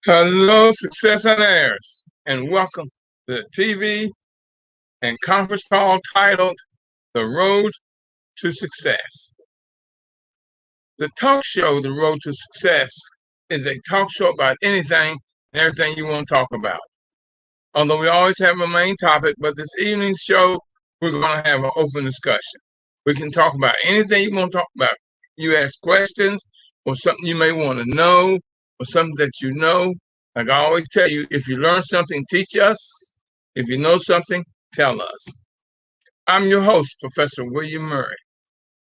Hello, Success on Airs, and welcome to the TV and conference call titled The Road to Success. The talk show, The Road to Success, is a talk show about anything and everything you want to talk about. Although we always have a main topic, but this evening's show, we're going to have an open discussion. We can talk about anything you want to talk about. You ask questions or something you may want to know or something that you know. Like I always tell you, if you learn something, teach us. If you know something, tell us. I'm your host, Professor William Murray.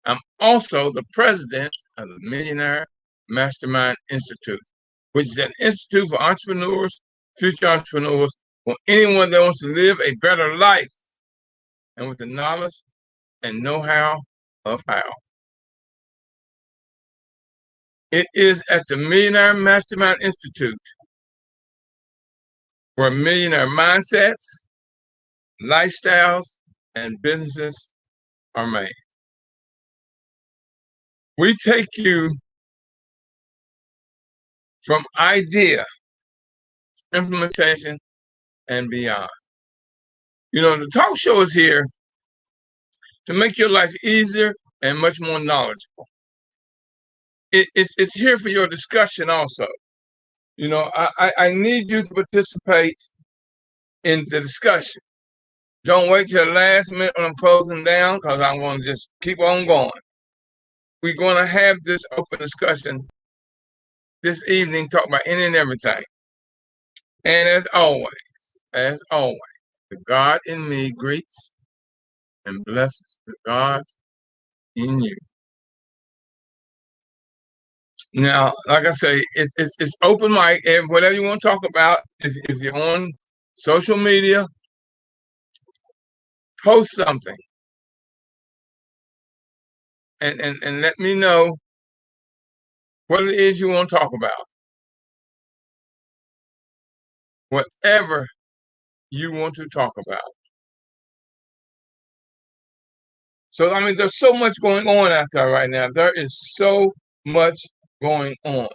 I'm also the president of the Millionaire Mastermind Institute, which is an institute for entrepreneurs, future entrepreneurs, or anyone that wants to live a better life and with the knowledge and know-how of how. It is at the Millionaire Mastermind Institute where millionaire mindsets, lifestyles, and businesses are made. We take you from idea, implementation, and beyond. You know, the talk show is here to make your life easier and much more knowledgeable. It's here for your discussion also. You know, I need you to participate in the discussion. Don't wait till the last minute when I'm closing down because I want to just keep on going. We're going to have this open discussion this evening, talk about any and everything. And as always, the God in me greets and blesses the God in you. Now, like I say, it's open mic, and whatever you want to talk about. If you're on social media, post something and let me know what it is you want to talk about. Whatever you want to talk about. So, I mean, there's so much going on out there right now. There is so much going on.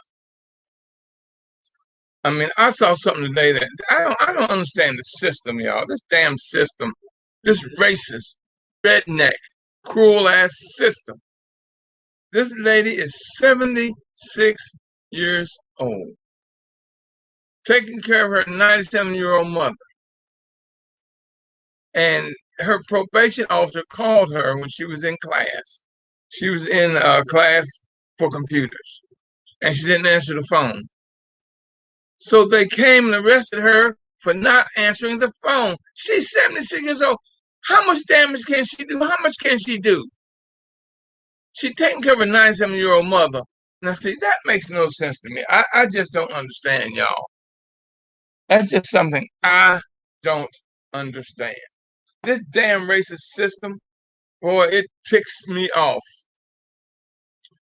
I mean, I saw something today that I don't understand the system, y'all. This damn system, this racist, redneck, cruel ass system. This lady is 76 years old, taking care of her 97-year-old mother. And her probation officer called her when she was in class. She was in a class for computers, and she didn't answer the phone. So they came and arrested her for not answering the phone. She's 76 years old. How much damage can she do? How much can she do? She's taking care of a 97-year-old mother. Now, see, that makes no sense to me. I just don't understand, y'all. That's just something I don't understand. This damn racist system, boy, it ticks me off.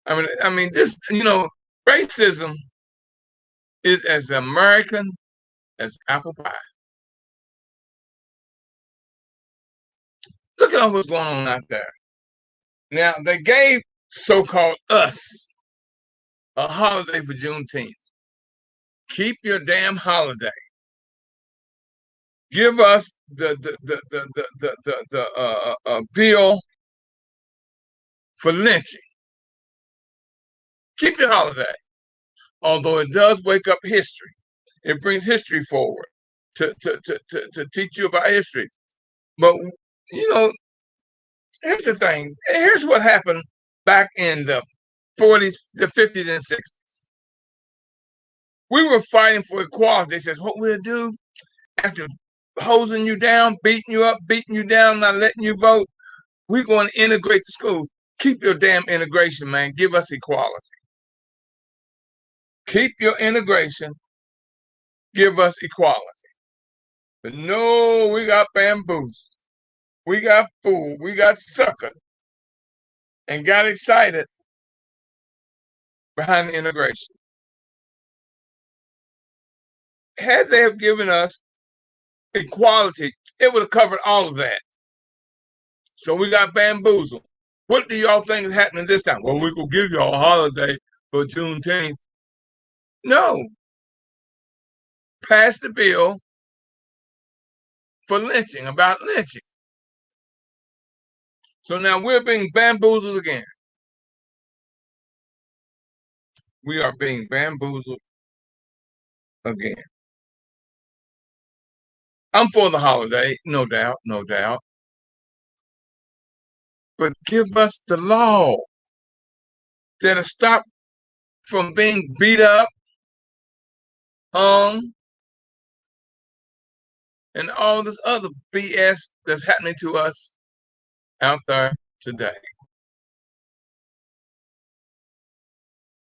I mean, this, you know, racism is as American as apple pie. Look at all what's going on out there. Now, they gave so-called us a holiday for Juneteenth. Keep your damn holiday. Give us the bill for lynching. Keep your holiday. Although it does wake up history. It brings history forward to teach you about history. But, you know, here's the thing. Here's what happened back in the 40s, the 50s, and 60s. We were fighting for equality. They says, what we'll do after hosing you down, beating you up, beating you down, not letting you vote, we're going to integrate the schools. Keep your damn integration, man. Give us equality. Keep your integration. Give us equality. But no, we got bamboozled. We got fooled. We got suckered and got excited behind the integration. Had they have given us equality, it would have covered all of that. So we got bamboozled. What do y'all think is happening this time? Well, we could give y'all a holiday for Juneteenth. No. passed the bill for lynching, about lynching. So now we're being bamboozled again. We are being bamboozled again. I'm for the holiday, no doubt, no doubt. But give us the law that'll stop from being beat up, hung, and all this other BS that's happening to us out there today.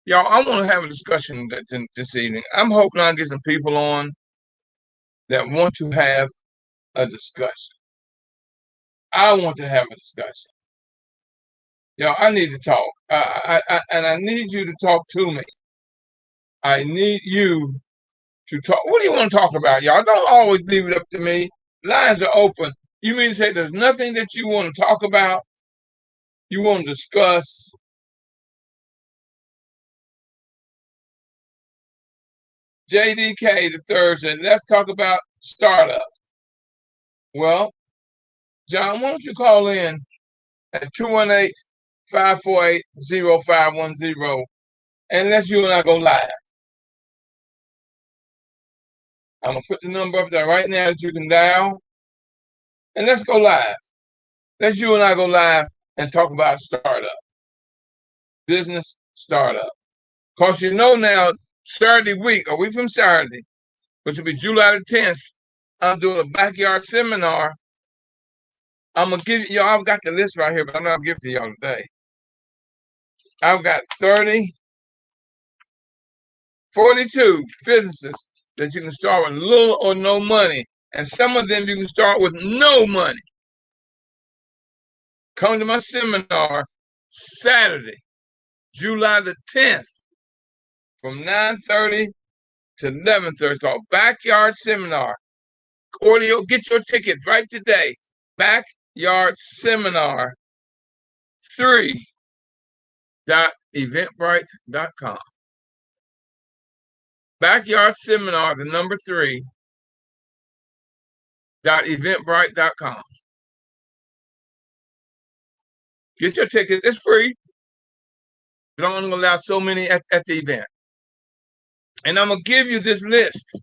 Y'all, I want to have a discussion this evening. I'm hoping I get some people on that want to have a discussion. I want to have a discussion. Y'all, I need to talk. And I need you to talk to me. I need you to talk. What do you want to talk about, y'all? Don't always leave it up to me. Lines are open. You mean to say there's nothing that you want to talk about? You want to discuss? JDK the third said, let's talk about startup. Well, John, why don't you call in at 218-548-0510 and let's you and I go live. I'm gonna put the number up there right now that you can dial, and let's go live. Let's you and I go live and talk about startup, business startup. Cause you know now, Saturday week, a week from Saturday, which will be July the 10th, I'm doing a backyard seminar. I'm gonna give y'all. I've got the list right here, but I'm not gonna give it to y'all today. I've got 42 businesses that you can start with little or no money, and some of them you can start with no money. Come to my seminar Saturday, July the 10th, from 9:30 to 11:30. It's called Backyard Seminar. Cordio, get your tickets right today. Backyard Seminar 3.eventbrite.com. Backyard Seminar, the number 3.eventbrite.com. Get your tickets. It's free. But I'm only going to allow so many at the event. And I'm going to give you this list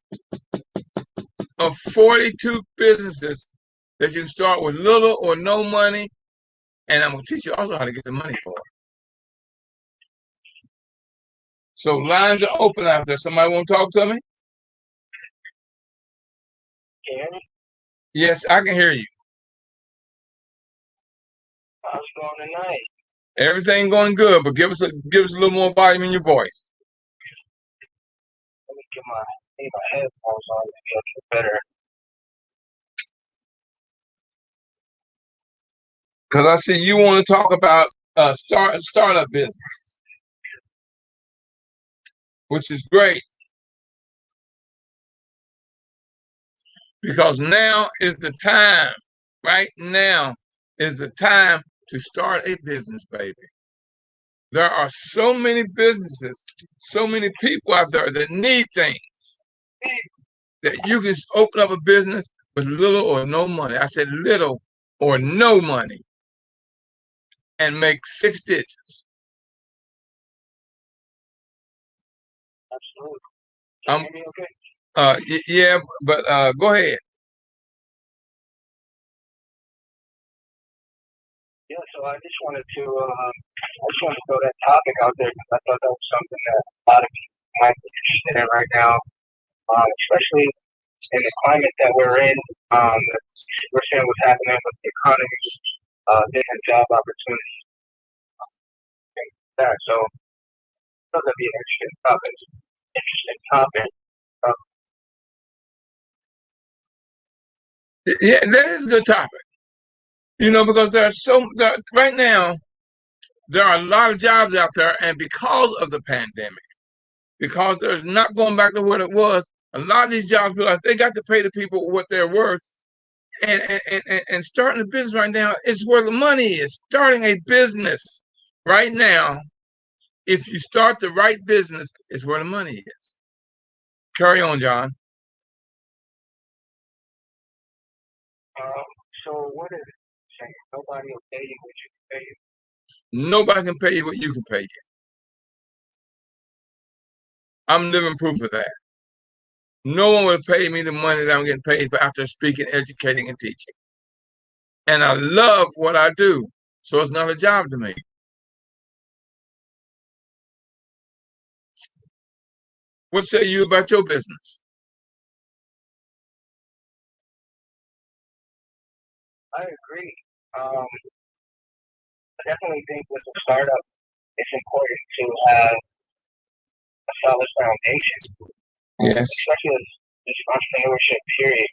of 42 businesses that you can start with little or no money. And I'm going to teach you also how to get the money for it. So lines are open out there. Somebody want to talk to me? Can you hear me? Yes, I can hear you. How's it going tonight? Everything going good, but give us a little more volume in your voice. Let me get my headphones on. Maybe I'll get better. Because I see you want to talk about startup business, which is great. Because now is the time, right now is the time to start a business, baby. There are so many businesses, so many people out there that need things that you can open up a business with little or no money. I said little or no money and make 6 digits. Absolutely. Can you hear me okay? Yeah, but go ahead. Yeah, so I just wanted to throw that topic out there because I thought that was something that a lot of people might be interested in right now, especially in the climate that we're in. We're seeing what's happening with the economy, different job opportunities. So I thought that'd be an interesting topic. Yeah, that is a good topic. You know, because right now, there are a lot of jobs out there, and because of the pandemic, because there's not going back to what it was, a lot of these jobs realize they got to pay the people what they're worth. And starting a business right now is where the money is. Starting a business right now, if you start the right business, is where the money is. Carry on, John. So what is it saying? Nobody will pay you what you can pay you. Nobody can pay you what you can pay you. I'm living proof of that. No one would pay me the money that I'm getting paid for after speaking, educating, and teaching. And I love what I do, so it's not a job to me. What say you about your business? I agree. I definitely think with a startup, it's important to have a solid foundation, Yes. especially in this entrepreneurship period.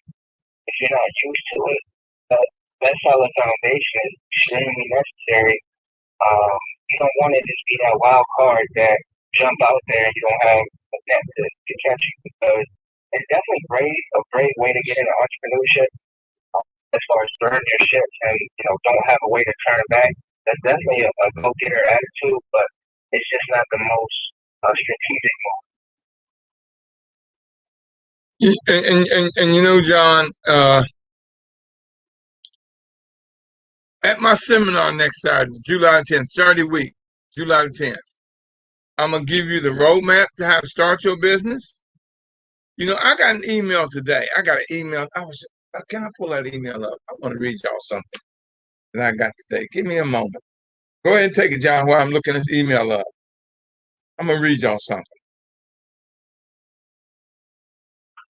If you're not used to it, that, that solid foundation is extremely necessary. You don't want to just be that wild card that jump out there and you don't have a net to catch you, because it's definitely a great way to get into entrepreneurship as far as burn your ships and don't have a way to turn back. That's definitely a go getter attitude, but it's just not the most strategic move. And John, at my seminar next Saturday, July 10th, Saturday week, July 10th, I'm gonna give you the roadmap to how to start your business. I got an email today. I got an email. Can I pull that email up? I want to read y'all something that I got today. Give me a moment. Go ahead and take it, John, while I'm looking this email up. I'm gonna read y'all something.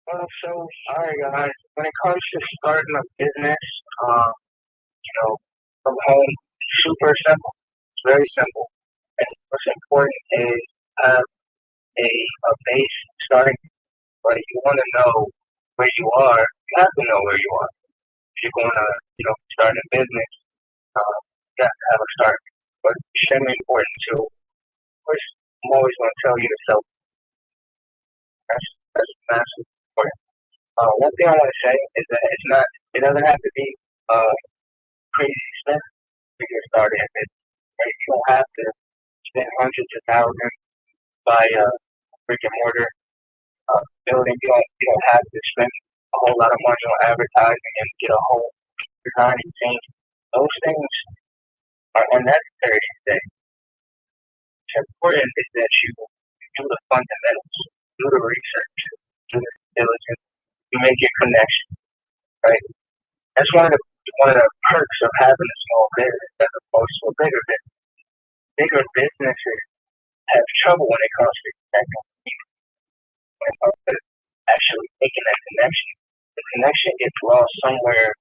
So, all right, guys. When it comes to starting a business, from home, super simple. It's very simple. And what's important is have a base starting. But you want to know where you are. You have to know where you are. If you're going to, start a business, you have to have a start. But it's extremely important to. Of course, I'm always going to tell you to self. That's massive important. One thing I want to say is that it doesn't have to be crazy expensive to get started in business. Right? You don't have to spend hundreds of thousands by brick and mortar building. You don't have to spend a whole lot of money on advertising and get a whole designing team. Those things are unnecessary today. What's important is that you do the fundamentals, do the research, do the diligence, you make your connection, right? That's one of the perks of having a small business as opposed to a bigger business. Bigger businesses have trouble when it comes to connecting people, when it comes to actually making that connection. The connection gets lost somewhere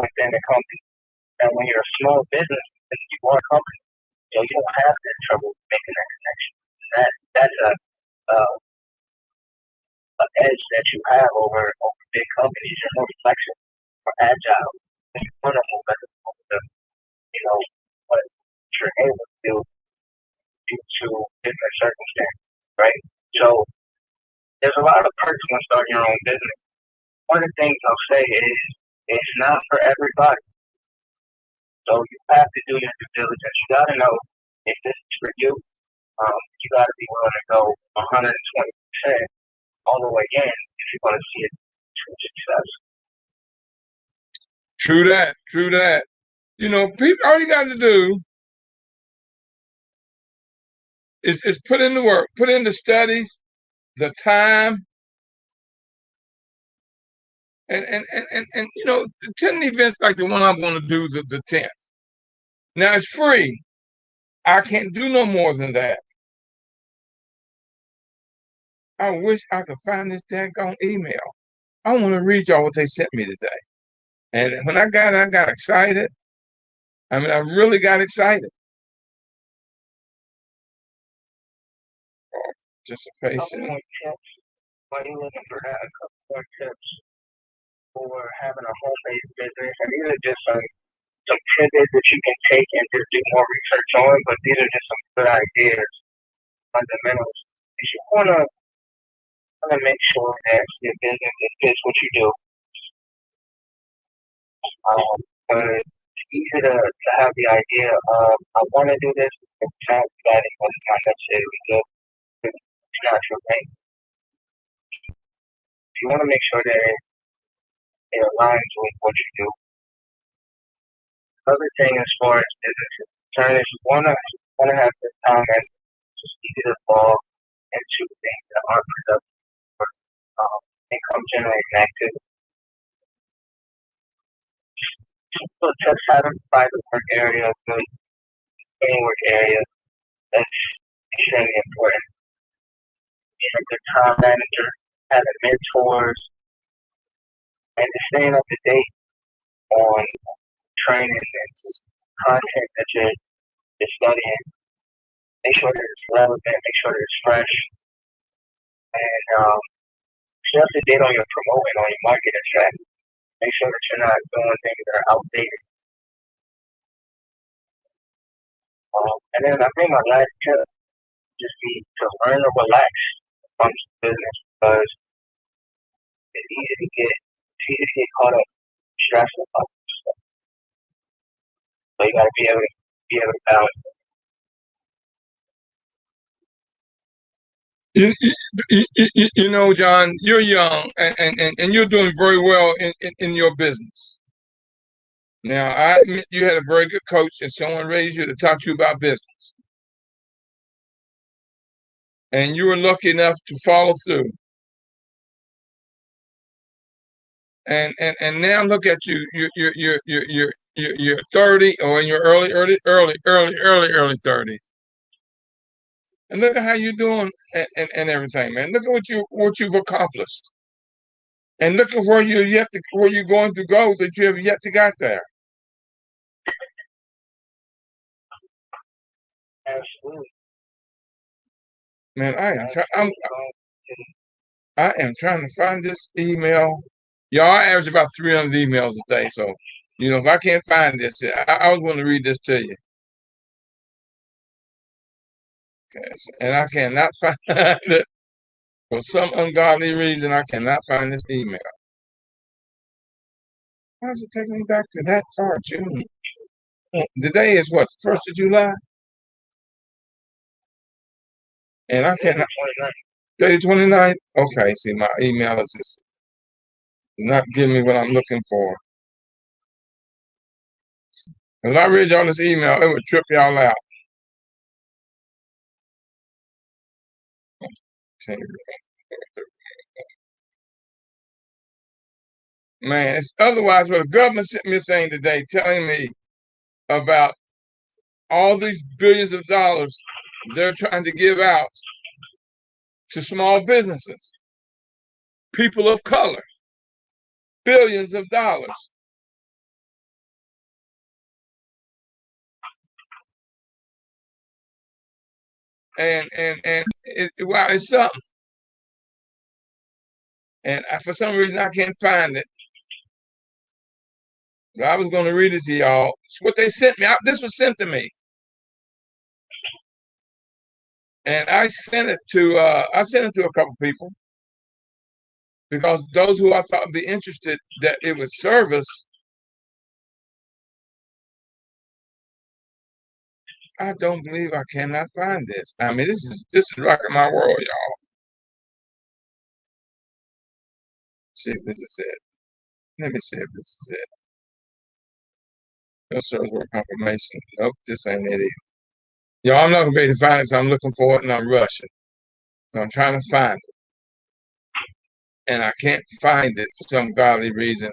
within the company. And when you're a small business and you are a company, you don't have that trouble making that connection. That's a edge that you have over big companies. You're more flexible, more agile, and you want to move as opposed to what you're able to do due to different circumstances, right? So there's a lot of perks when starting your own business. One of the things I'll say is it's not for everybody. So you have to do your due diligence. You got to know if this is for you. You got to be willing to go 120% all the way in if you want to see it true success. True that. True that. People, all you got to do is put in the work, put in the studies, the time, and attend events like the one I'm going to do the 10th. Now it's free. I can't do no more than that. I wish I could find this daggone email. I want to read y'all what they sent me today. And when I got excited. I mean, I really got excited. Participation. Couple more tips. While you're looking for that, a couple more tips for having a home-based business. And these are just some tidbits that you can take and just do more research on, but these are just some good ideas, fundamentals. You want to make sure that your business fits what you do. It's easy to have the idea of I want to do this, but it sounds exciting, but it's not necessarily good. It's not your thing. You want to make sure that it aligns with what you do. Other thing as far as business is concerned is you wanna have the time and just easy to fall into things that aren't productive or income generating activity. So just having a private work area, really any work area, that's extremely important. Being a good time manager, having mentors, and just staying up to date on training and content that you're studying. Make sure that it's relevant, make sure that it's fresh, and stay up to date on your promoting, on your marketing strategy. Make sure that you're not doing things that are outdated. And then I think my last tip just be to learn to relax from business because it's easy to get caught up stressed about stuff. So you gotta be able to balance. You know, John, you're young and you're doing very well in your business. Now, I admit you had a very good coach and someone raised you to talk to you about business. And you were lucky enough to follow through. And now look at you. You're 30 or in your early 30s. And look at how you're doing and everything, man. Look at what you've accomplished. And look at where you're going to go that you have yet to get there. Absolutely. Man, I am trying to find this email. Y'all, I average about 300 emails a day. So, if I can't find this, I was going to read this to you. Okay, and I cannot find it. For some ungodly reason, I cannot find this email. Why is it taking me back to that far, June? Today is what, 1st of July? And I cannot. Day 29th? Okay, see, my email is not giving me what I'm looking for. If I read y'all this email, it would trip y'all out. Man, it's otherwise, but the government sent me a thing today telling me about all these billions of dollars they're trying to give out to small businesses, people of color, billions of dollars. And wow, it's something. And for some reason, I can't find it. So I was going to read it to y'all. It's what they sent me. This was sent to me. And I sent it to a couple people because those who I thought would be interested that it would serve us. I don't believe I cannot find this. I mean, this is rocking my world, y'all. See if this is it. Let me see if this is it. No service work confirmation. Nope, this ain't it either. Y'all, I'm not gonna be able to find it, so I'm looking for it and I'm rushing. So I'm trying to find it. And I can't find it for some godly reason.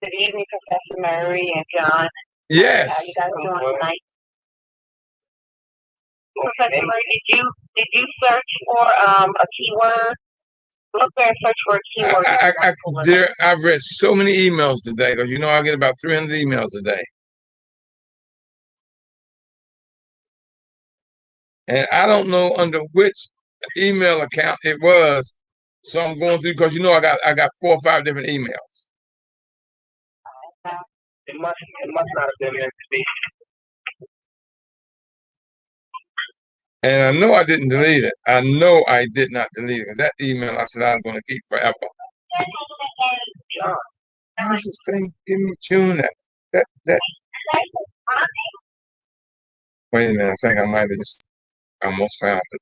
Good evening, Professor Murray and John. Yes. How you guys doing tonight? Professor Murray, did you search for a keyword? Look there and search for a keyword. I've read so many emails today because I get about 300 emails a day. And I don't know under which email account it was. So I'm going through because I got 4 or 5 different emails. It must not have been meant to be. And I know I didn't delete it. I know I did not delete it. That email I said I was going to keep forever. John, how is this thing giving me tune that? Wait a minute. I think I might have just almost found it.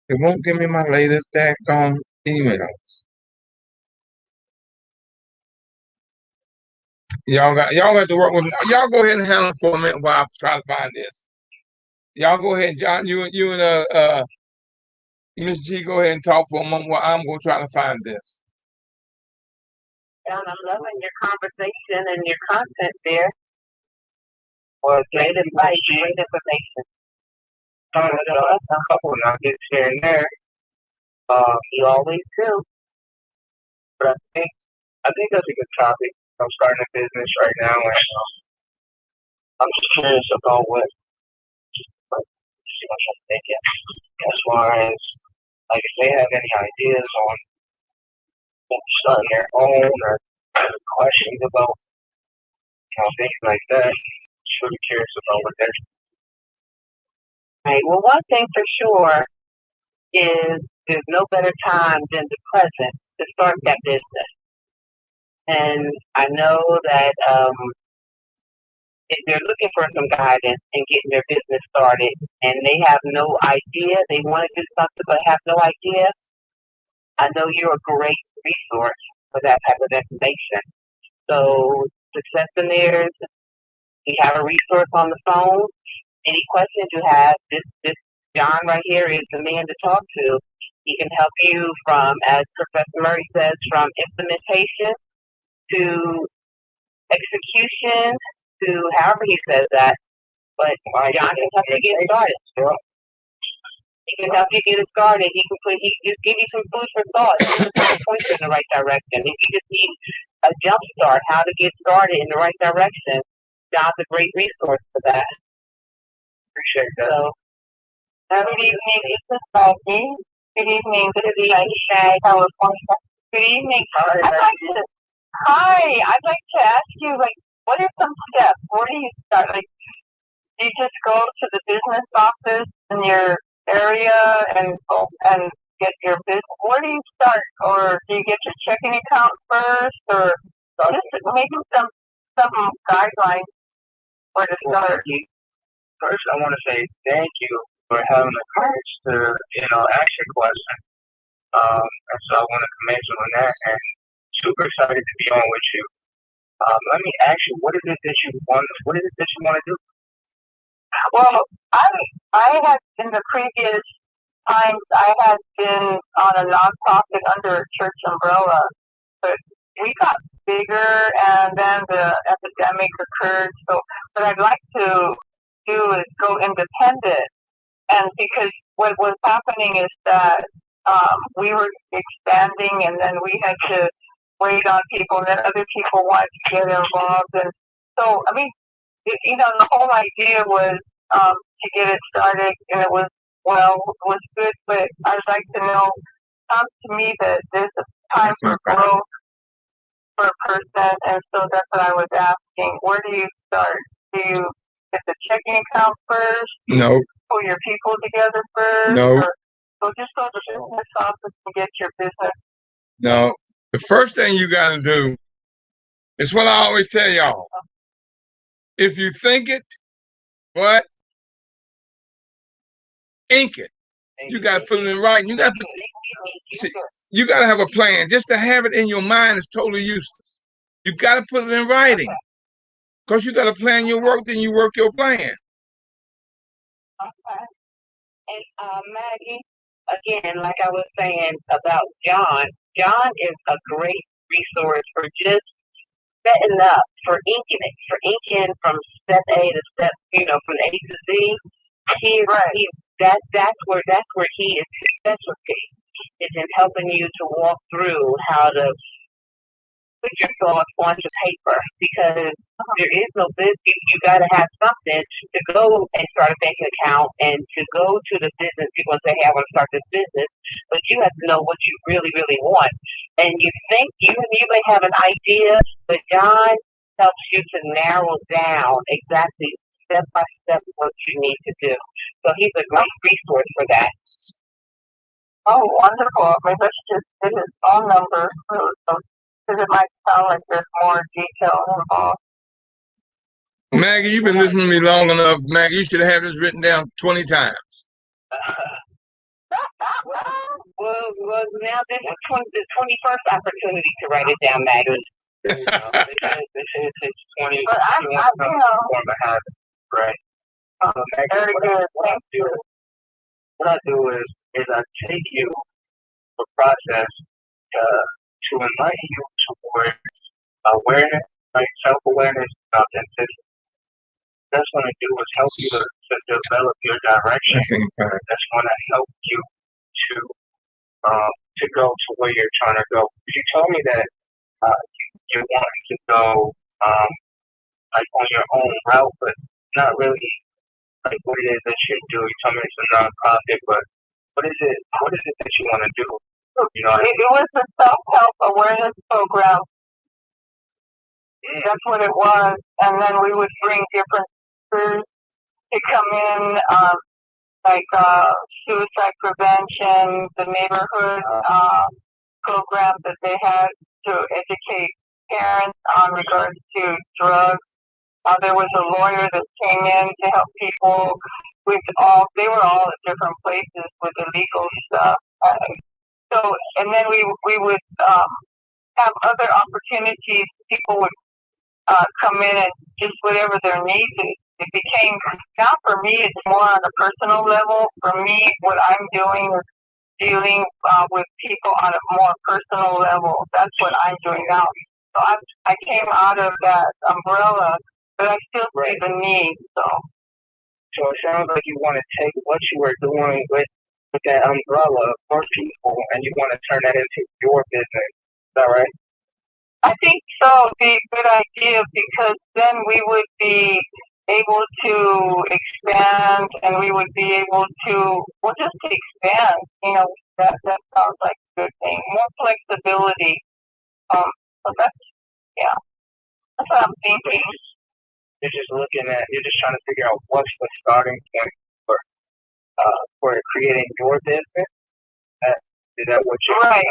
It won't give me my latest daggone emails. Y'all got to work with me. Y'all go ahead and handle it for a minute while I try to find this. Y'all go ahead, John. You and Miss G, go ahead and talk for a moment while I'm gonna try to find this. And I'm loving your conversation and your content there. Well, Great advice, great information. a couple nuggets here and there. You always do. But I think that's a good topic. I'm starting a business right now, and I'm just curious about what I'm thinking as far as like if they have any ideas on starting their own or questions about things like that. Just really curious about what they're. Right. Well, one thing for sure is there's no better time than the present to start that business. And I know that if they're looking for some guidance in getting their business started and they have no idea, they want to do something but have no idea, I know you're a great resource for that type of information. So, Successionaires, we have a resource on the phone. Any questions you have, this John right here is the man to talk to. He can help you from, as Professor Murray says, from implementation to execution to however he says that. But John can help you get started. He can help you get it started. He just give you some food for thought. He can point you in the right direction. If you just need a jump start, how to get started in the right direction, John's a great resource for that. Appreciate that. So, good evening, Mrs. Becky. Good evening, this is Aisha, California. Good evening. I'd like to ask you, like, what are some steps? Where do you start? Like, do you just go to the business office in your area and get your business? Where do you start? Or do you get your checking account first? Or just maybe some guidelines where to start? First, I want to say thank you for having the courage to, ask your question. And so I want to commend you on that, and super excited to be on with you. Let me ask you, what is it that you want? What is it that you want to do? Well, I had in the previous times I had been on a nonprofit under a church umbrella, but we got bigger, and then the epidemic occurred. So, what I'd like to do is go independent, and because what was happening is that we were expanding, and then we had to wait on people, and then other people wanted to get involved, and so I mean, the whole idea was to get it started, and it was good, but I'd like to know. Sounds to me that there's a time for growth for a person, and so that's what I was asking. Where do you start? Do you get the checking account first? No. Pull your people together first? No. So just go to the business office and get your business. No. The first thing you got to do is what I always tell y'all. If you think it, what? Ink it. You got to put it in writing. You got to have a plan. Just to have it in your mind is totally useless. You got to put it in writing. Because you got to plan your work, then you work your plan. Okay. And Maggie, again, like I was saying about John is a great resource for just setting up, for inking from step A to step, from A to Z. That's where he is his specialty. Is in helping you to walk through how to put your thoughts onto paper, because there is no business. You got to have something to go and start a bank account, and to go to the business. People say, "Hey, I want to start this business," but you have to know what you really, really want. And you think you may have an idea, but John helps you to narrow down exactly step by step what you need to do. So he's a great resource for that. Oh, wonderful. Maybe let's just get his phone number, because it might sound like there's more detail involved. Maggie, you've been listening to me long enough. Maggie, you should have this written down 20 times. Well, now this is the 21st opportunity to write it down, Maggie. They say it takes 20 But I, to form a habit, right? Maggie, very good. Thank you. what I do is I take you the process to enlighten you toward awareness, like self-awareness, and authenticity. That's going to do is help you to develop your direction. That's going to help you to go to where you're trying to go. You told me that you want to go like on your own route, but not really like what it is that you do. You told me it's a nonprofit, but what is it? What is it that you want to do? You know, It was a self-help awareness program. That's what it was. And then we would bring different speakers to come in, like suicide prevention, the neighborhood program that they had to educate parents on regards to drugs. There was a lawyer that came in to help people with they were all at different places with illegal stuff. And then we would have other opportunities. People would come in and just whatever their needs is. It became, now for me, it's more on a personal level. For me, what I'm doing is dealing with people on a more personal level. That's what I'm doing now. So I came out of that umbrella, but I still see the need. So it sounds like you want to take what you were doing with that umbrella for people, and you want to turn that into your business. Is that right? I think so. It'd be a good idea because then we would be able to expand, and we would be able to, well, just to expand. You know, that sounds like a good thing. More flexibility. So yeah, that's what I'm thinking. You're just trying to figure out what's the starting point for creating your business. Is that what you're right?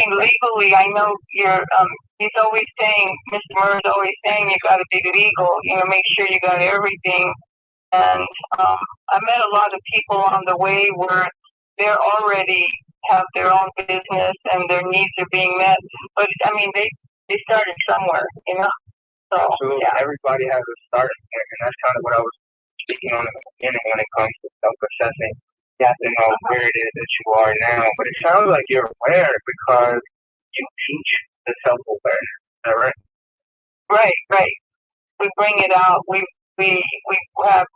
Legally, I know he's always saying, Mr. Murray's always saying you got to be legal. You know, make sure you got everything. And I met a lot of people on the way where they're already have their own business and their needs are being met. But I mean, they started somewhere, you know. So absolutely, yeah. Everybody has a starting point, and that's kind of what I was speaking on in the beginning when it comes to self-assessing. You have to know where it is that you are now. But it sounds like you're aware because you teach the self-awareness. Is that right? Right. We bring it out. We have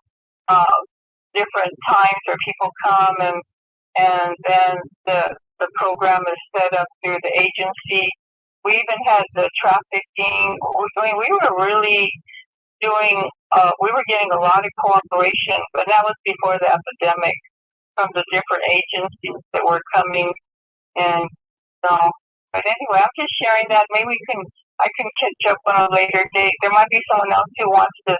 different times where people come and then the program is set up through the agency. We even had the trafficking. I mean, we were really doing. We were getting a lot of cooperation, but that was before the epidemic from the different agencies that were coming. And so, but anyway, I'm just sharing that. Maybe I can catch up on a later date. There might be someone else who wants to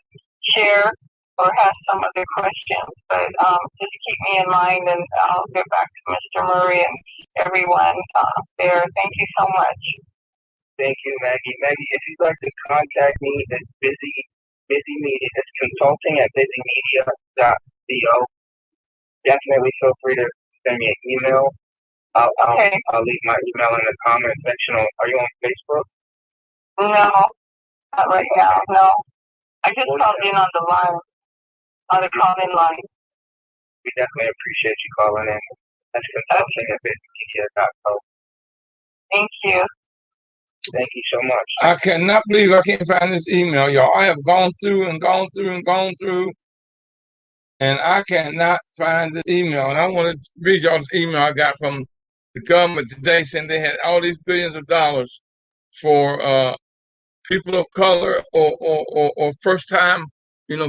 share or has some other questions, but just keep me in mind, and I'll get back to Mr. Murray and everyone there. Thank you so much. Thank you, Maggie. Maggie, if you'd like to contact me, it's Busy Media. It's consulting@busymedia.co. Definitely feel free to send me an email. I'll leave my email in the comment section. Are you on Facebook? No, not right now. No, I just called in on the line, on the call-in line. We definitely appreciate you calling in. That's consulting@busymedia.co. Thank you. Thank you so much. I cannot believe I can't find this email, y'all. I have gone through, and I cannot find this email. And I want to read y'all this email I got from the government today saying they had all these billions of dollars for people of color or first-time,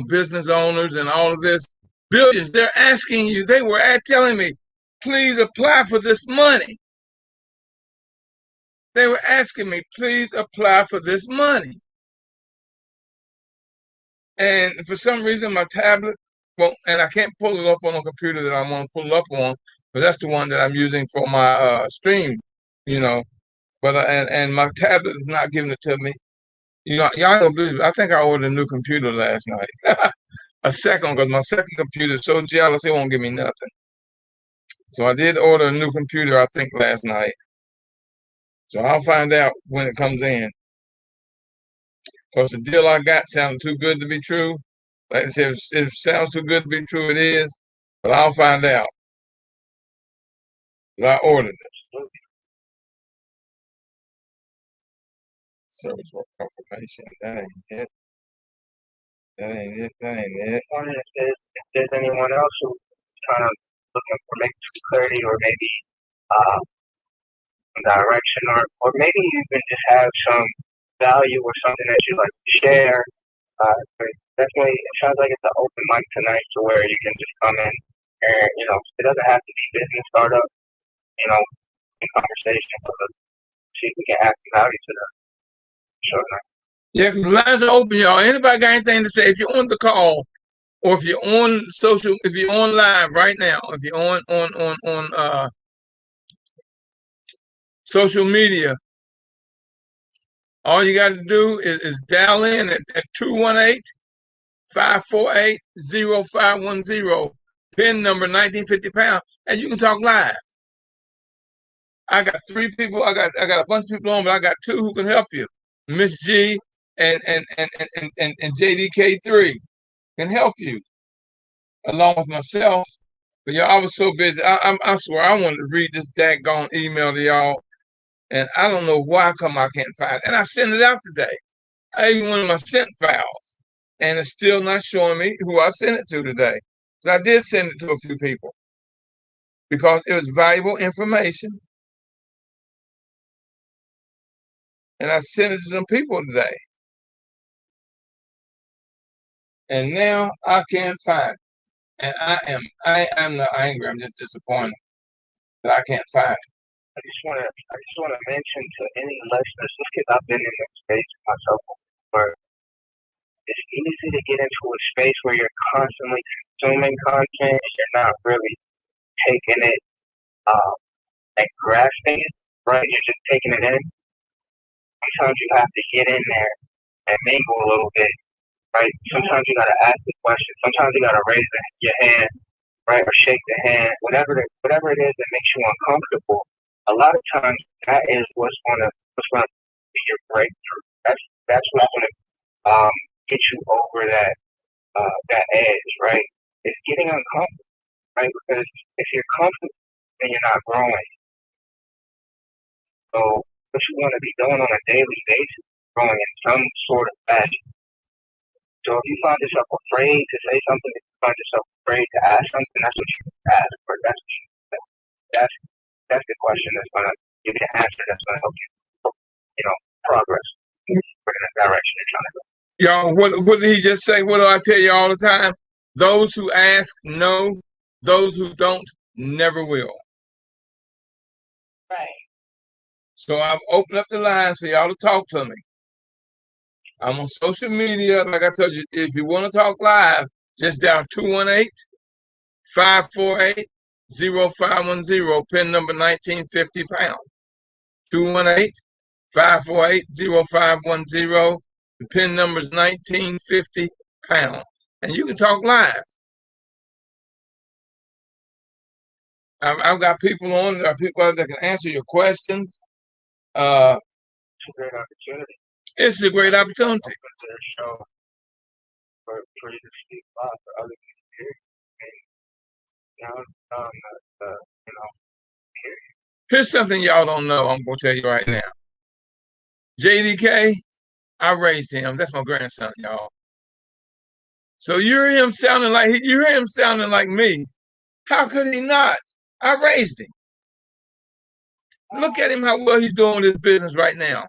business owners and all of this. Billions. They're asking you. They were telling me, please apply for this money. They were asking me, please apply for this money. And for some reason, my tablet, and I can't pull it up on a computer that I want to pull it up on, but that's the one that I'm using for my stream, But and my tablet is not giving it to me. Y'all don't believe it. I think I ordered a new computer last night. A second, because my second computer is so jealous, it won't give me nothing. So I did order a new computer, I think, last night. So I'll find out when it comes in. Because the deal I got sounded too good to be true. Like I said, if it sounds too good to be true, it is. But I'll find out. 'Cause I ordered it. Service work confirmation. That ain't it. That ain't it. That ain't it. Wondering if there's anyone else who's kind of looking for maybe some clarity or maybe some direction or maybe even just have some value or something that you'd like to share. But definitely, it sounds like it's an open mic tonight to where you can just come in and, it doesn't have to be business startup, in conversation, but see if we can add some value to the show tonight. Yeah, because the lines are open, y'all. Anybody got anything to say? If you're on the call, or if you're on social, if you're on live right now, if you're on social media, all you got to do is dial in at 218-548-0510, pin number 1950#, and you can talk live. I got 3 people. I got a bunch of people on, but I got 2 who can help you. Miss G and JDK3 can help you, along with myself. But y'all, I was so busy. I swear I wanted to read this daggone email to y'all, and I don't know why come I can't find it. And I sent it out today. I even went in my sent files, and it's still not showing me who I sent it to today. So I did send it to a few people because it was valuable information, and I sent it to some people today. And now I can't find it. And I am not angry. I'm just disappointed that I can't find it. I just want to mention to any listeners, just because I've been in that space myself before, it's easy to get into a space where you're constantly consuming content and you're not really taking it and grasping it, right? You're just taking it in. Sometimes you have to get in there and mingle a little bit, right? Sometimes you got to ask the question. Sometimes you got to raise your hand, right, or shake the hand, whatever it is that makes you uncomfortable. A lot of times, that is what's gonna be your breakthrough. That's what's gonna get you over that edge, right? It's getting uncomfortable, right? Because if you're comfortable, then you're not growing. So what you want to be doing on a daily basis, growing in some sort of fashion. So if you find yourself afraid to say something, if you find yourself afraid to ask something, that's what you ask for. That's the question that's gonna give you the answer that's gonna help you, progress in the direction you're trying to go. Y'all, what did he just say? What do I tell you all the time? Those who ask know, those who don't never will. Right. So I've opened up the lines for y'all to talk to me. I'm on social media. Like I told you, if you want to talk live, just dial 218-548-0510, pin number 1950#. 218-548-0510. The pin number is 1950#. And you can talk live. I've got people on there, people that can answer your questions. It's a great opportunity. It's a great opportunity. Their show for you to speak live for other people here. Here's something y'all don't know. I'm gonna tell you right now. JDK, I raised him. That's my grandson, y'all. So you hear him sounding like me. How could he not? I raised him. Look at him, how well he's doing with his business right now.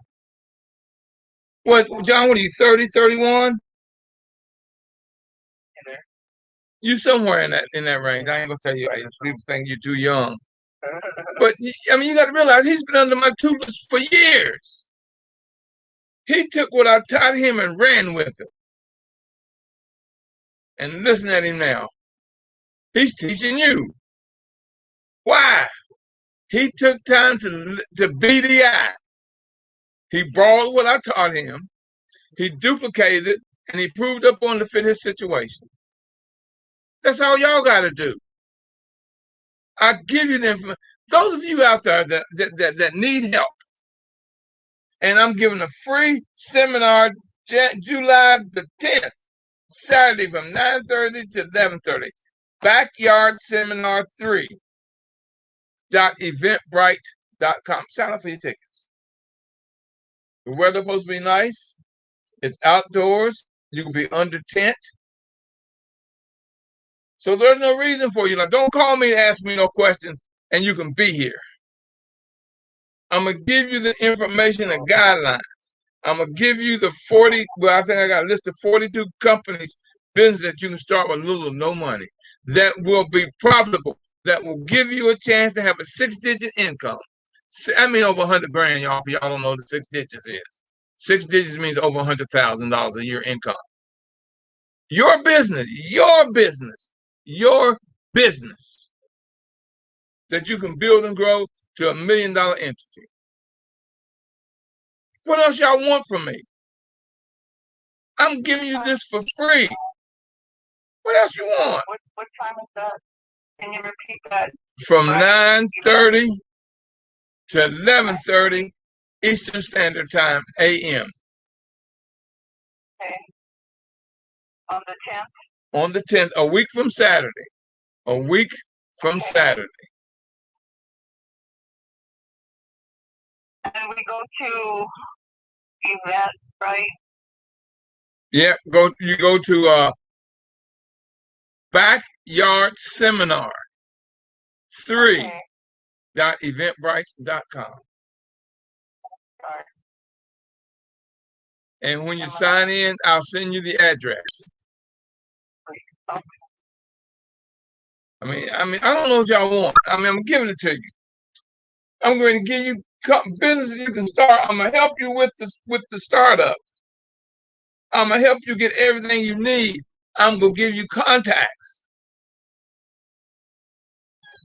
What, John, what are you, 30, 31? You somewhere in that range. I ain't gonna tell you. People think you're too young. But I mean, you got to realize he's been under my tutelage for years. He took what I taught him and ran with it. And listen at him now. He's teaching you. Why? He took time to BDI. He borrowed what I taught him. He duplicated it, and he proved up on to fit his situation. That's all y'all got to do. I give you the information. Those of you out there that need help, and I'm giving a free seminar July the 10th, Saturday from 9:30 to 11:30. Backyard Seminar 3.eventbrite.com. Sign up for your tickets. The weather's supposed to be nice. It's outdoors. You can be under tent. So there's no reason for you. Like, don't call me and ask me no questions, and you can be here. I'm going to give you the information and guidelines. I'm going to give you the 40, well, I think I got a list of 42 companies, business that you can start with little or no money, that will be profitable, that will give you a chance to have a 6-digit income. I mean, over 100 grand, y'all, if y'all don't know what 6 digits is. 6 digits means over $100,000 a year income. Your business that you can build and grow to $1 million entity. What else y'all want from me? I'm giving you this for free. What else you want? What time is that? Can you repeat that? From 9:30 to 11:30 Eastern Standard Time, AM. Okay. On the 10th? On the 10th, a week from Saturday. A week from Saturday. And we go to event, right? Yeah, you go to Backyard Seminar 3.eventbrite.com. And when you sign in, I'll send you the address. I mean, I don't know what y'all want. I mean, I'm giving it to you. I'm going to give you businesses you can start. I'm gonna help you with the startup. I'm gonna help you get everything you need. I'm gonna give you contacts.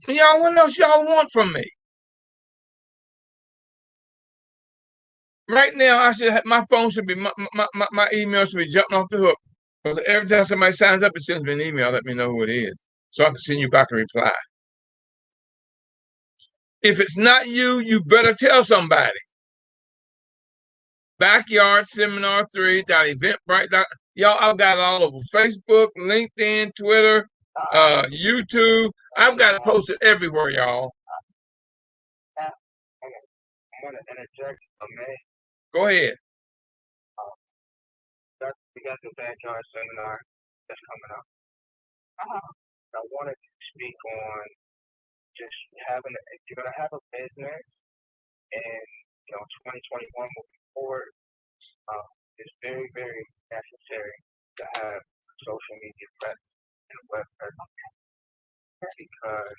Y'all, what else y'all want from me? Right now, I should have, my phone should be my email should be jumping off the hook, because every time somebody signs up, it sends me an email, let me know who it is, so I can send you back a reply. If it's not you, you better tell somebody. Backyard Seminar 3.eventbrite. Y'all, I've got it all over Facebook, LinkedIn, Twitter, YouTube. I've got it posted everywhere, y'all. I'm going to interject, okay? Go ahead. We got the backyard seminar that's coming up. I wanted to speak on just having, if you're going to have a business and, 2021 moving forward, it's very, very necessary to have social media presence and a web presence, because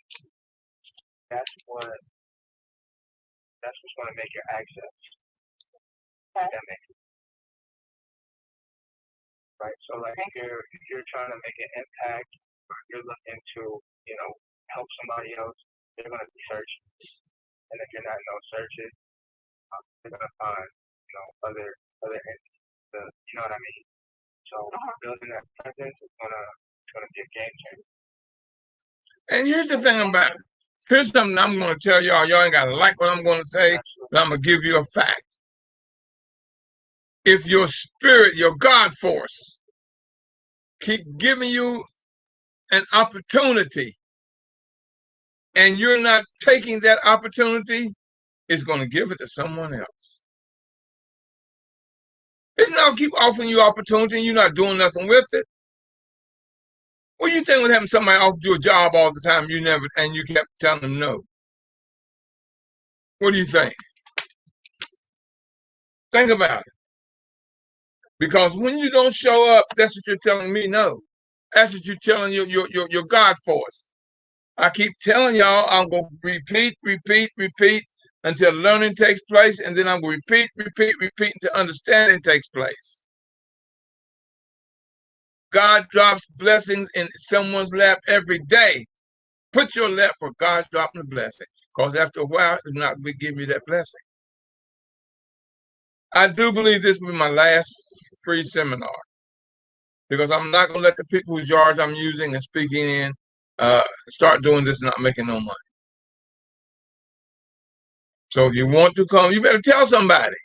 that's what's going to make your access. That makes sense. Right. So like if you're trying to make an impact, or you're looking to, help somebody else, they're going to be searching. And if you're not in those searches, they're going to find, other entities. You know what I mean? So building that presence is gonna be a game changer. And here's the thing about it. Here's something I'm going to tell y'all. Y'all ain't got to like what I'm going to say, but I'm going to give you a fact. If your spirit, your God force, keep giving you an opportunity, and you're not taking that opportunity, it's going to give it to someone else. It's not keep offering you opportunity and you're not doing nothing with it. What do you think would happen if somebody offered you a job all the time and you kept telling them no? What do you think? Think about it. Because when you don't show up, that's what you're telling me no. That's what you're telling your God force. I keep telling y'all I'm going to repeat until learning takes place, and then I'm going to repeat until understanding takes place. God drops blessings in someone's lap every day. Put your lap where God's dropping the blessing, because after a while, it's not going to give you that blessing. I do believe this will be my last free seminar, because I'm not going to let the people whose yards I'm using and speaking in start doing this, not making no money. So if you want to come, you better tell somebody.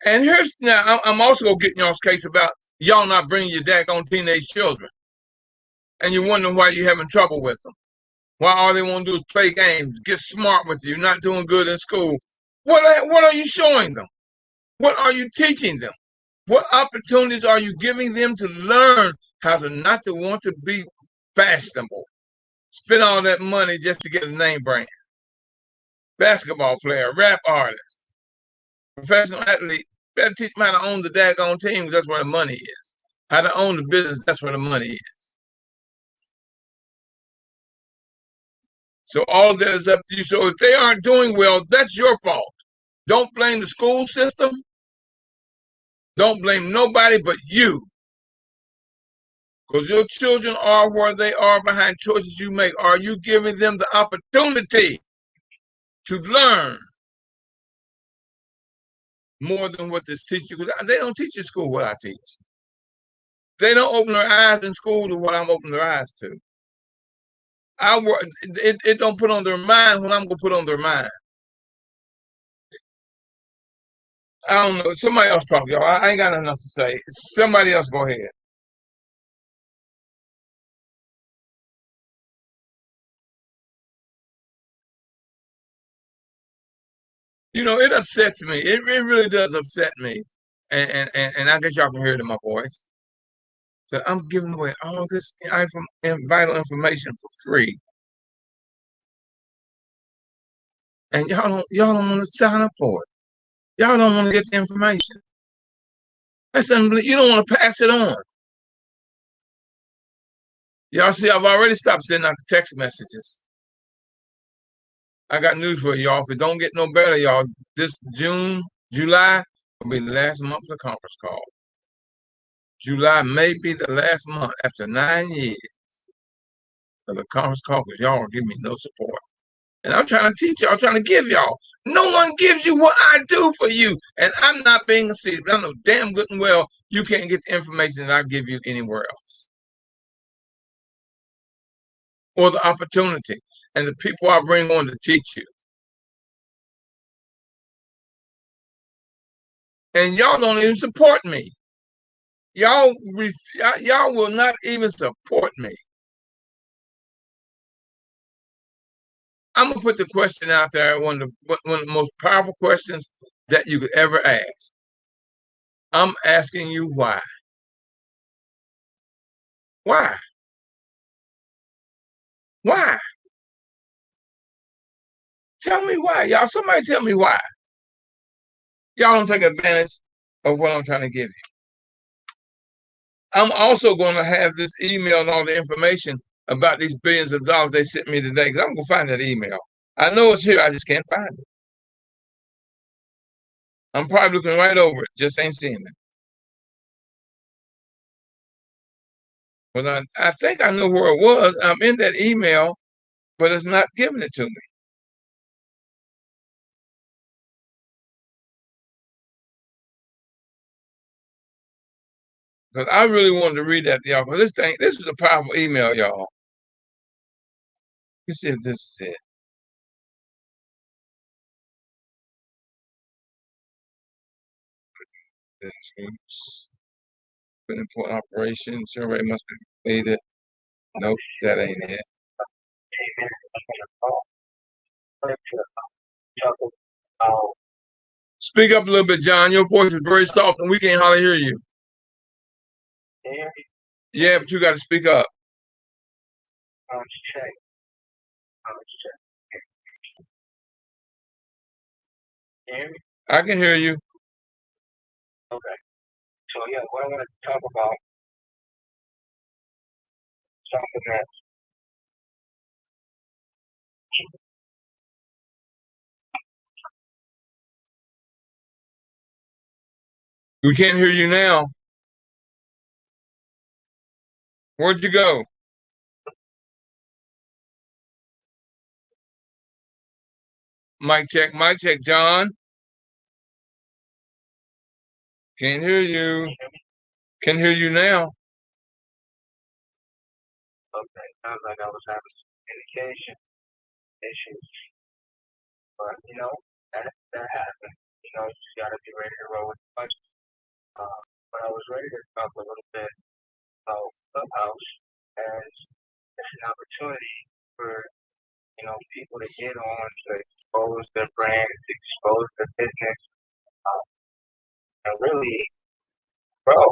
And here's now, I'm also gonna get in y'all's case about y'all not bringing your daggone teenage children, and you're wondering why you're having trouble with them. Why all they want to do is play games, get smart with you, not doing good in school. What are you showing them? What are you teaching them? What opportunities are you giving them to learn how to not to want to be fashionable? Spend all that money just to get a name brand. Basketball player, rap artist, professional athlete, better teach them how to own the daggone team because that's where the money is. How to own the business, that's where the money is. So all of that is up to you. So if they aren't doing well, that's your fault. Don't blame the school system. Don't blame nobody but you. Because your children are where they are behind choices you make. Are you giving them the opportunity to learn more than what this teacher? Because they don't teach in school what I teach. They don't open their eyes in school to what I'm opening their eyes to. It don't put on their mind what I'm gonna put on their mind. I don't know. Somebody else talk, y'all. I ain't got nothing else to say. Somebody else go ahead. You know, it upsets me. It really does upset me. And I guess y'all can hear it in my voice. That I'm giving away all this vital information for free. And y'all don't want to sign up for it. Y'all don't want to get the information. That's unbelievable. You don't want to pass it on. Y'all see, I've already stopped sending out the text messages. I got news for y'all. If it don't get no better, y'all, this July will be the last month of the conference call. July may be the last month after 9 years of the conference call because y'all are giving me no support. And I'm trying to teach y'all, trying to give y'all. No one gives you what I do for you. And I'm not being a secret. I know damn good and well you can't get the information that I give you anywhere else. Or the opportunity and the people I bring on to teach you. And y'all don't even support me. Y'all will not even support me. I'm gonna put the question out there, one of the most powerful questions that you could ever ask. I'm asking you why. Why? Why? Tell me why, y'all. Somebody tell me why. Y'all don't take advantage of what I'm trying to give you. I'm also going to have this email and all the information about these billions of dollars they sent me today because I'm going to find that email. I know it's here. I just can't find it. I'm probably looking right over it. Just ain't seeing it. But I think I know where it was. I'm in that email, but it's not giving it to me. Because I really wanted to read that to y'all. Because this is a powerful email, y'all. Let's see if this is it. An important operation. Survey must be completed. Nope, that ain't it. Speak up a little bit, John. Your voice is very soft and we can't hardly hear you. Yeah, but you got to speak up. I can hear you. Okay. So yeah, what I want to talk about something that We can't hear you now. Where'd you go? Mic check, John. Can't hear you. Can hear you now. Okay, sounds like I was having some communication issues, but that happens. You just gotta be ready to roll with the punches. But I was ready to talk a little bit about Clubhouse as it's an opportunity for people to get on to expose their brands, expose their business, uh, and really grow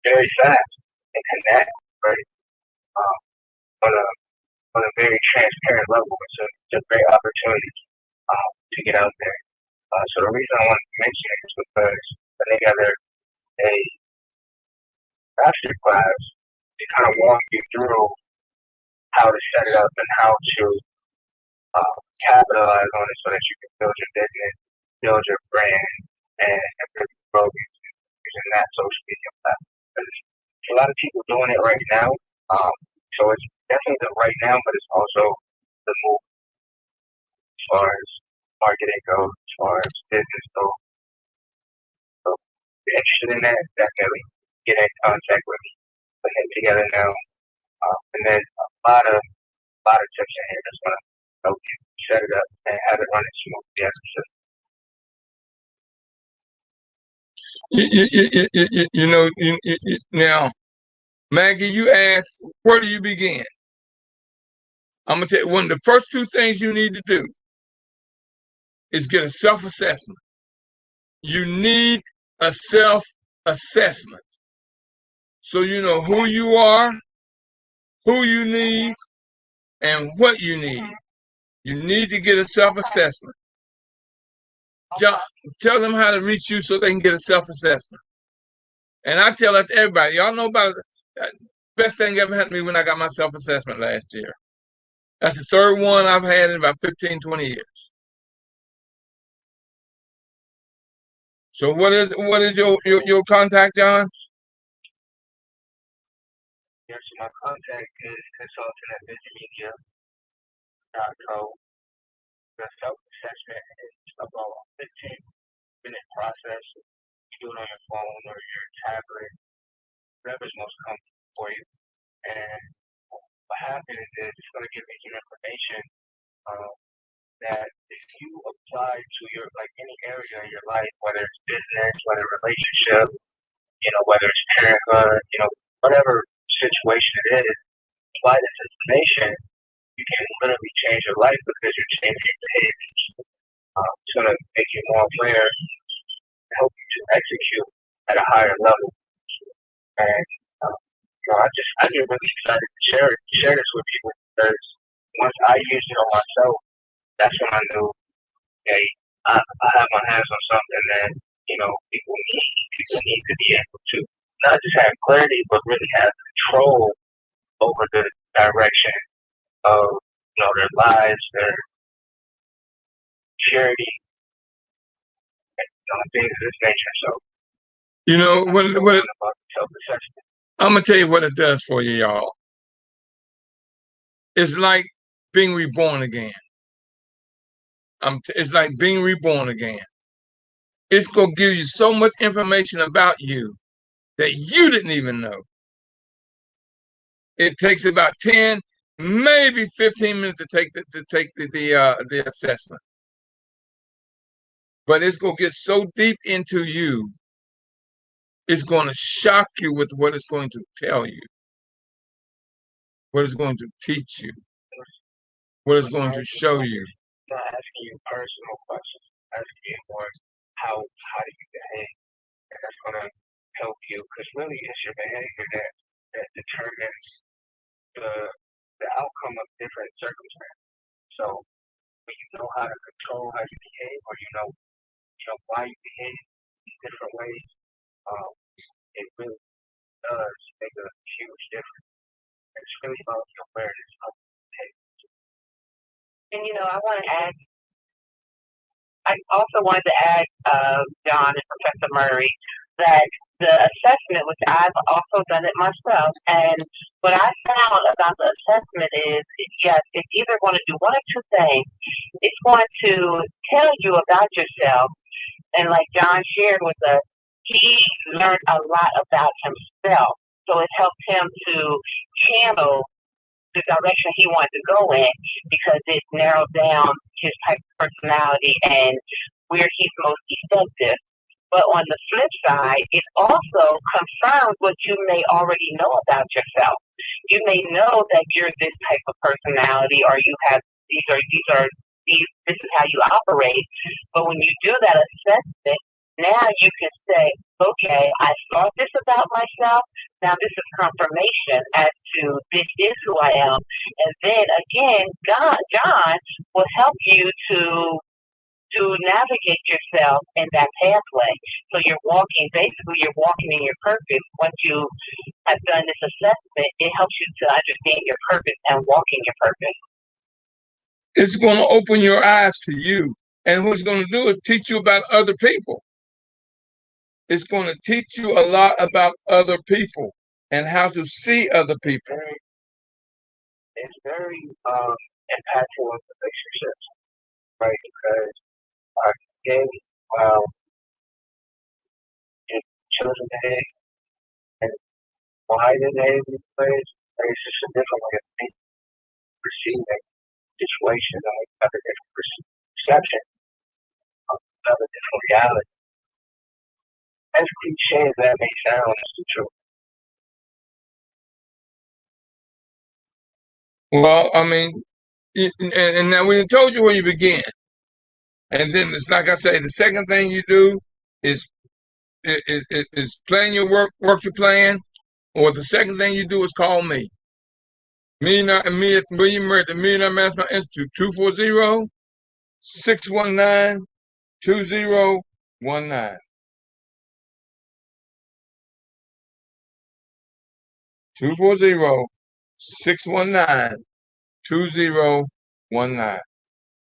very fast and connect, right? Um, on a very transparent level. It's a great opportunity to get out there. So the reason I wanted to mention it is because putting together a masterclass to kind of walk you through how to set it up and how to capitalize on it so that you can build your business, build your brand, and really grow using that social media platform. There's a lot of people doing it right now. So it's definitely the right now, but it's also the move as far as marketing goes, as far as business goes. So if you're interested in that, definitely get in contact with me. Put it together now. And then a lot of tips in here that's gonna help you set it up and have it running smoothly as it should. Now, Maggie, you asked, where do you begin? I'm gonna tell you, one of the first two things you need to do is get a self-assessment. You need a self-assessment. So you know who you are, who you need, and what you need. You need to get a self-assessment. Tell them how to reach you so they can get a self-assessment. And I tell that to everybody. Y'all know about it. Best thing ever happened to me when I got my self-assessment last year. That's the third one I've had in about 15, 20 years. So what is your contact, John? Yes, my contact is consultant@visionmedia.co. The self-assessment is about a 15-minute process. You do it on your phone or your tablet, whatever's most comfortable for you. And what happens is it's going to give you some information that if you apply to your any area in your life, whether it's business, whether relationship, whether it's parenthood, whatever situation it is, apply this information, you can literally change your life because you're changing your behaviors. It's going to make you more aware and help you to execute at a higher level. And I get really excited to share this with people because once I used it on myself, that's when I knew, hey, I have my hands on something that people need to be able to not just have clarity, but really have control over the direction of their lives, their charity, and things of this nature. So I'm gonna tell you what it does for you, y'all. It's like being reborn again. It's like being reborn again. It's gonna give you so much information about you that you didn't even know. It takes about 10, maybe 15 minutes to take the assessment. But it's gonna get so deep into you, it's gonna shock you with what it's going to tell you, what it's going to teach you, what it's going to show you. Not asking you personal questions, asking you more how do you behave, and that's gonna help you because really it's your behavior that determines the outcome of different circumstances. So when you know how to control how you behave, or you know why you behave in different ways, it really does make a huge difference. It's really about the awareness of behavior. And I also wanted to add, John and Professor Murray, that the assessment, which I've also done it myself, and what I found about the assessment is, yes, it's either going to do one or two things. It's going to tell you about yourself, and like John shared with us, he learned a lot about himself So it helped him to channel the direction he wanted to go in because it narrowed down his type of personality and where he's most effective. But on the flip side, it also confirms what you may already know about yourself. You may know that you're this type of personality, or you have this is how you operate. But when you do that assessment, now you can say, okay, I thought this about myself. Now this is confirmation as to this is who I am. And then again, John will help you to navigate yourself in that pathway. So you're walking in your purpose. Once you have done this assessment, it helps you to understand your purpose and walk in your purpose. It's going to open your eyes to you. And what it's going to do is teach you about other people. It's going to teach you a lot about other people and how to see other people. It's very impactful in relationships, right? Because our game, in children today, and why the name is played, it's just a different way of thinking, perceiving situation, like a different perception, of a different reality. As cliche as that may sound, it's the truth. Well, I mean, and now we told you where you begin. And then it's like I say, the second thing you do is plan your work your plan, or the second thing you do is call me. Me at William Murray, the Millionaire Mastermind Institute, 240-619-2019. 240-619-2019.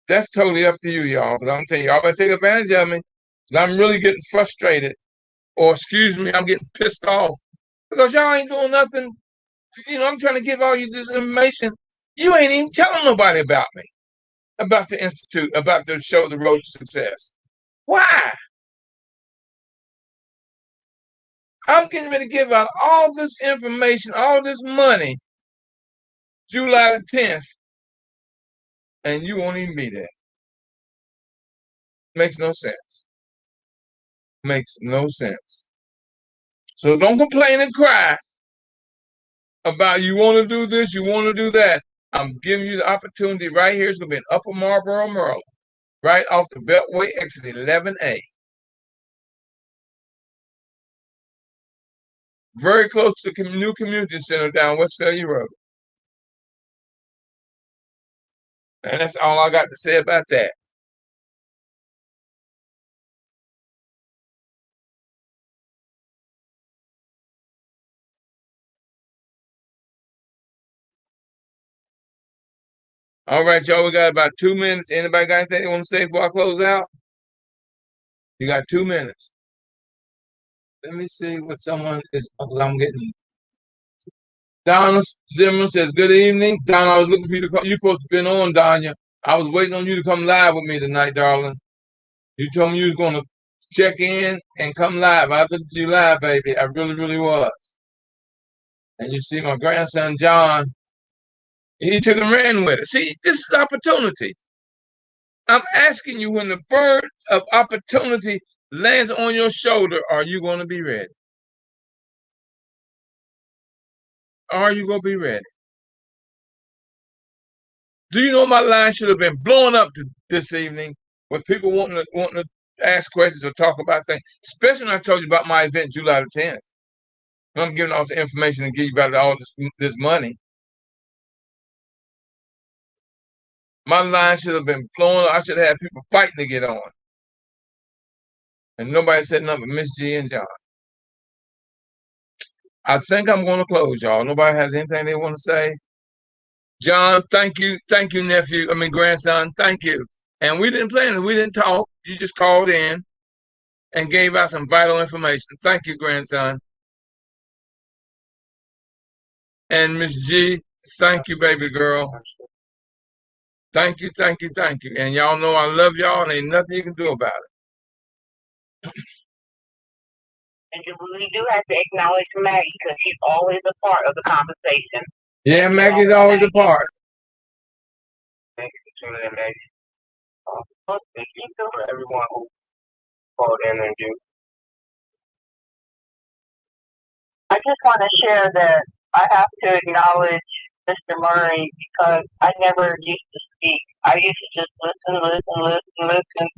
That's totally up to you, y'all. But I'm telling you, y'all better take advantage of me. Because I'm really getting frustrated. Or excuse me, I'm getting pissed off. Because y'all ain't doing nothing. You know, I'm trying to give all you this information. You ain't even telling nobody about me. About the Institute, about the show, The Road to Success. Why? I'm getting ready to give out all this information, all this money, July the 10th, and you won't even be there. Makes no sense. Makes no sense. So don't complain and cry about you want to do this, you want to do that. I'm giving you the opportunity right here. It's going to be in Upper Marlboro, Maryland, right off the Beltway exit 11A. Very close to the new community center down Westphalia Road. And that's all I got to say about that. All right, y'all, we got about 2 minutes. Anybody got anything they want to say before I close out? You got 2 minutes. Let me see what someone is, I'm getting. Donna Zimmerman says, good evening. Donna, I was looking for you to come. You're supposed to have been on, Danya. I was waiting on you to come live with me tonight, darling. You told me you was going to check in and come live. I listened to you live, baby. I really, really was. And you see my grandson, John, he took and ran with it. See, this is opportunity. I'm asking you, when the bird of opportunity lands on your shoulder, are you going to be ready? Are you going to be ready? Do you know my line should have been blowing up this evening with people wanting to ask questions or talk about things, especially when I told you about my event July the 10th. I'm giving all the information and give you about all this money. My line should have been blowing up. I should have had people fighting to get on. And nobody said nothing but Miss G and John. I think I'm going to close, y'all. Nobody has anything they want to say? John, thank you, nephew. Grandson, thank you. And we didn't plan it. We didn't talk. You just called in and gave out some vital information. Thank you, grandson. And Miss G, thank you, baby girl. Thank you. And y'all know I love y'all, and ain't nothing you can do about it. And we do have to acknowledge Maggie because she's always a part of the conversation. Yeah, Maggie's always a part. Thank you for tuning in, Maggie. Thank you for everyone who called in and do. I just want to share that I have to acknowledge Mr. Murray because I never used to speak. I used to just listen.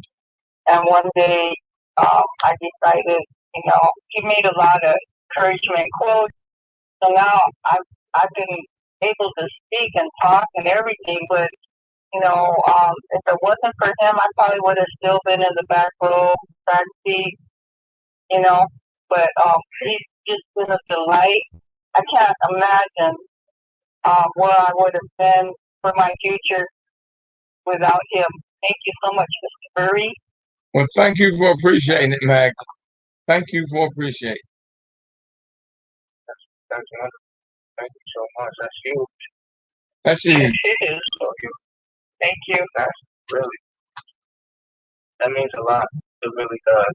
And one day, I decided, he made a lot of encouragement quotes. So now I've been able to speak and talk and everything. But if it wasn't for him, I probably would have still been in the back row, back seat. But he's just been a delight. I can't imagine where I would have been for my future without him. Thank you so much, Mr. Murray. Well, thank you for appreciating it, Maggie. Thank you for appreciating it. Thank you so much. That's huge. That's huge. It is. So huge. Thank you. That means a lot. It really does.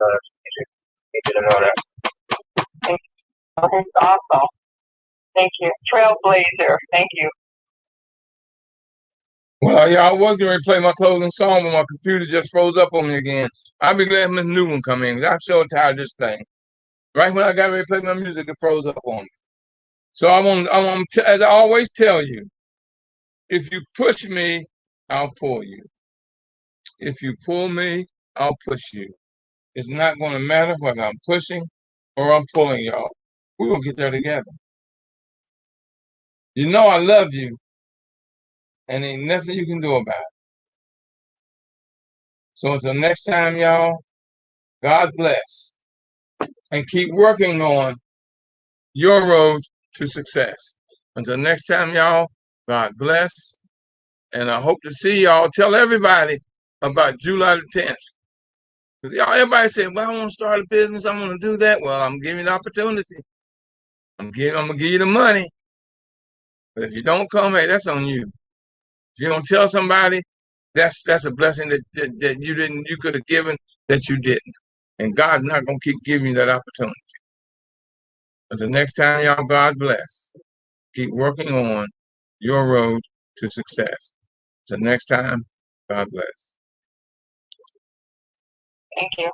You need to know that. It's awesome. Thank you. Trailblazer. Thank you. Well, yeah, I was going to play my closing song, but my computer just froze up on me again. I'll be glad when a new one come in. I'm so tired of this thing. Right when I got ready to play my music, it froze up on me. So I want as I always tell you, if you push me, I'll pull you. If you pull me, I'll push you. It's not going to matter whether I'm pushing or I'm pulling y'all. We're going to get there together. You know I love you, and ain't nothing you can do about it. So until next time, y'all, God bless. And keep working on your road to success. Until next time, y'all, God bless. And I hope to see y'all. Tell everybody about July the 10th. Because y'all, everybody said, well, I want to start a business. I want to do that. Well, I'm giving you the opportunity. I'm going to give you the money. But if you don't come, hey, that's on you. If you don't tell somebody, that's a blessing that you could have given that you didn't. And God's not going to keep giving you that opportunity. Until next time, y'all, God bless. Keep working on your road to success. Until next time, God bless. Thank you.